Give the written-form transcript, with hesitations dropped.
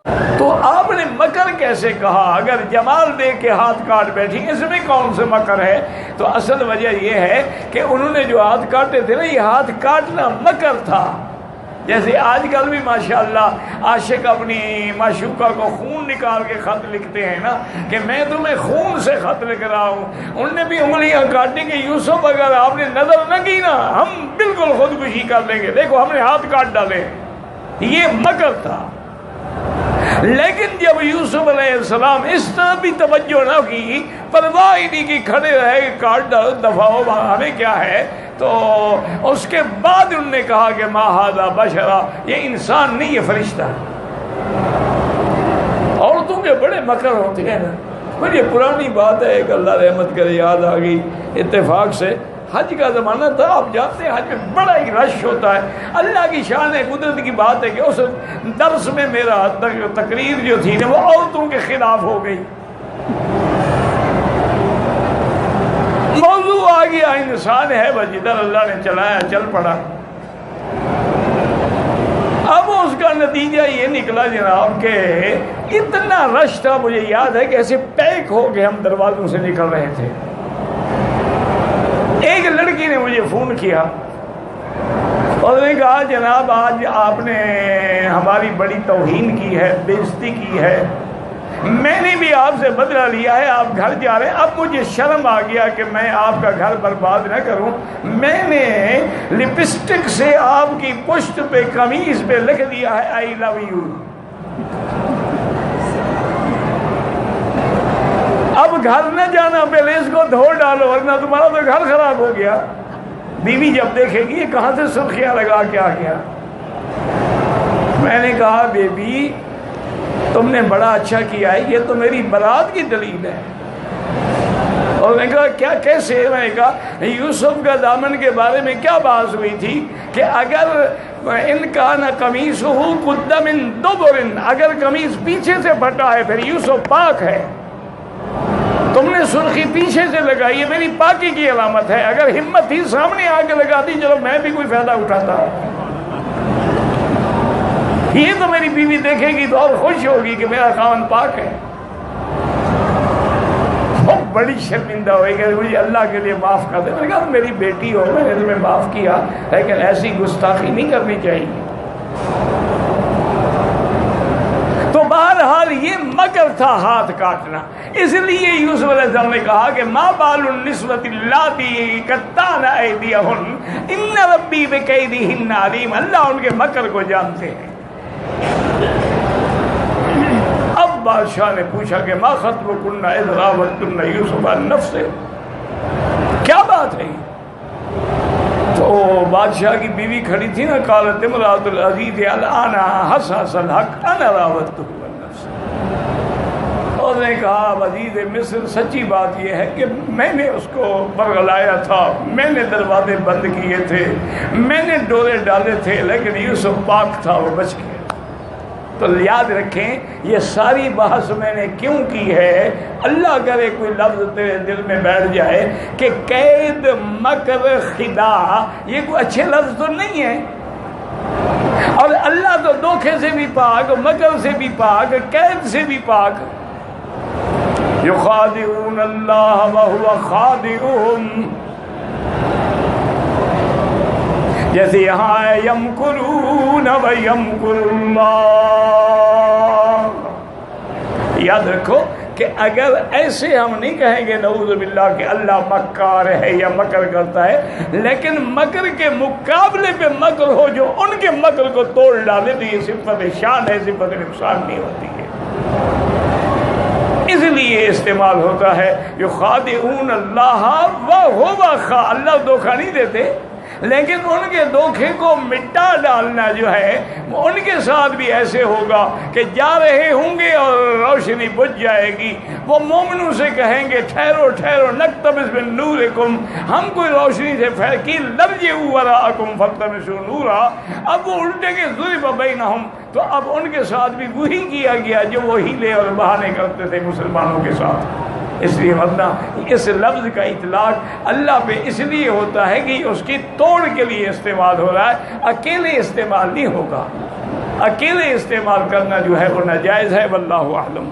تو آپ نے مکر کیسے کہا؟ اگر جمال دے کے ہاتھ کاٹ بیٹھی اس میں کون سے مکر ہے؟ تو اصل وجہ یہ ہے کہ انہوں نے جو ہاتھ کاٹے تھے نا، یہ ہاتھ کاٹنا مکر تھا۔ جیسے آج کل بھی ماشاءاللہ عاشق اپنی معشوقہ کو خون نکال کے خط لکھتے ہیں نا کہ میں تمہیں خون سے خط لکھ رہا ہوں، انہوں نے بھی انگلیاں کاٹی کہ یوسف اگر آپ نے نظر نہ کی نا ہم بالکل خودکشی کر لیں گے، دیکھو ہم نے ہاتھ کاٹ ڈالے۔ یہ مکر تھا۔ لیکن جب یوسف علیہ السلام اس طرح بھی توجہ نہ کی، پرواہ ہی نہیں کی، کھڑے رہے کاٹ ڈالو دفاع ہمیں کیا ہے، تو اس کے بعد انہوں نے کہا کہ ما ھذا بشرا، یہ انسان نہیں یہ فرشتہ ہے۔ عورتوں کے بڑے مکر ہوتے ہیں نا۔ مجھے پرانی بات ہے ایک، اللہ رحمت کرے، یاد آ گئی اتفاق سے۔ حج کا زمانہ تھا، آپ جانتے ہیں حج میں بڑا ہی رش ہوتا ہے۔ اللہ کی شان ہے، قدرت کی بات ہے کہ اس درس میں میرا تقریر جو تھی نا وہ عورتوں کے خلاف ہو گئی۔ موضوع آ گیا انسان ہے بس جدھر اللہ نے چلایا چل پڑا۔ اب اس کا نتیجہ یہ نکلا جناب کہ اتنا رش تھا، مجھے یاد ہے کہ ایسے پیک ہو کے ہم دروازوں سے نکل رہے تھے۔ ایک لڑکی نے مجھے فون کیا اور نے کہا جناب آج آپ نے ہماری بڑی توہین کی ہے، بے عزتی کی ہے، میں نے بھی آپ سے بدلہ لیا ہے، آپ گھر جا رہے ہیں، اب مجھے شرم آ گیا کہ میں آپ کا گھر برباد نہ کروں، میں نے لپسٹک سے آپ کی پشت پہ قمیض پہ لکھ دیا ہے آئی لو یو۔ اب گھر نہ جانا، پہلے اس کو دھو ڈالو ورنہ تمہارا تو گھر خراب ہو گیا۔ بیوی جب دیکھے گی یہ کہاں سے سرخیاں لگا کے آ گیا۔ میں نے کہا بیبی تم نے بڑا اچھا کیا ہے، یہ تو میری برات کی دلیل ہے۔ اور میں نے کہا کیا کیسے؟ میں نے کہا یوسف کا دامن کے بارے میں کیا بات ہوئی تھی کہ اگر ان کا نہ قمیص ہو قد من دبر، اگر قمیص پیچھے سے پھٹا ہے پھر یوسف پاک ہے، تم نے سرخی پیچھے سے لگائی ہے، میری پاکی کی علامت ہے، اگر ہمت تھی سامنے آ کے لگا دی چلو میں بھی کوئی فائدہ اٹھاتا۔ یہ تو میری بیوی دیکھے گی تو اور خوش ہوگی کہ میرا خاوند پاک ہے۔ بہت بڑی شرمندہ ہوئی کہ مجھے اللہ کے لیے معاف کر دے۔ میں نے کہا میری بیٹی ہو، میں نے تمہیں معاف کیا لیکن ایسی گستاخی نہیں کرنی چاہیے۔ تو بہرحال یہ مکر تھا ہاتھ کاٹنا۔ اس لیے یوسف علیہ السلام نے کہا کہ ما بال النسوۃ اللاتی قطعن ایدیہن ان ربی بکیدہن علیم، اللہ ان کے مکر کو جانتے ہیں۔ اب بادشاہ نے پوچھا کہ ما خطبکن اذ راوتن یوسف عن نفسہ، کیا بات ہے؟ تو بادشاہ کی بیوی کھڑی تھی نا، قالت امرأۃ العزیز الآن حصحص الحق انا راودتہ عن نفسہ، اور نے کہا وزیر مصر سچی بات یہ ہے کہ میں نے اس کو برگلایا تھا، میں نے دروازے بند کیے تھے، میں نے ڈورے ڈالے تھے، لیکن یوسف پاک تھا وہ بچ گیا۔ تو یاد رکھیں یہ ساری بحث میں نے کیوں کی ہے، اللہ کرے کوئی لفظ تیرے دل میں بیٹھ جائے کہ قید، مکر، خداع یہ کوئی اچھے لفظ تو نہیں ہے، اور اللہ تو دھوکے سے بھی پاک، مکر سے بھی پاک، قید سے بھی پاک۔ یخادعون اللہ وہو خادعہم، جیسے یہاں ہے یمکرون ویمکر اللہ۔ یاد رکھو کہ اگر ایسے ہم نہیں کہیں گے نعوذ باللہ کہ اللہ مکار ہے یا مکر کرتا ہے، لیکن مکر کے مقابلے پہ مکر ہو جو ان کے مکر کو توڑ ڈالے تو یہ صفت شان ہے، صفت نقصان نہیں ہوتی ہے۔ اس لیے استعمال ہوتا ہے یخادعون اللہ وہو اللہ دھوکہ نہیں دیتے، لیکن ان کے دھوکے کو مٹا ڈالنا جو ہے ان کے ساتھ بھی ایسے ہوگا کہ جا رہے ہوں گے اور روشنی بجھ جائے گی، وہ مومنوں سے کہیں گے ٹھہرو ٹھہرو نقتبس من نورکم، ہم کوئی روشنی سے قیل نرجعوا وراءکم فالتمسوا نورا، اب وہ الٹے کے ضرب بینہم، تو اب ان کے ساتھ بھی وہی کیا گیا جو وہ ہیلے اور بہانے کرتے تھے مسلمانوں کے ساتھ۔ اس لیے ورنہ اس لفظ کا اطلاق اللہ پہ اس لیے ہوتا ہے کہ اس کی توڑ کے لیے استعمال ہو رہا ہے، اکیلے استعمال نہیں ہوگا۔ اکیلے استعمال کرنا جو ہے وہ ناجائز ہے، واللہ اعلم۔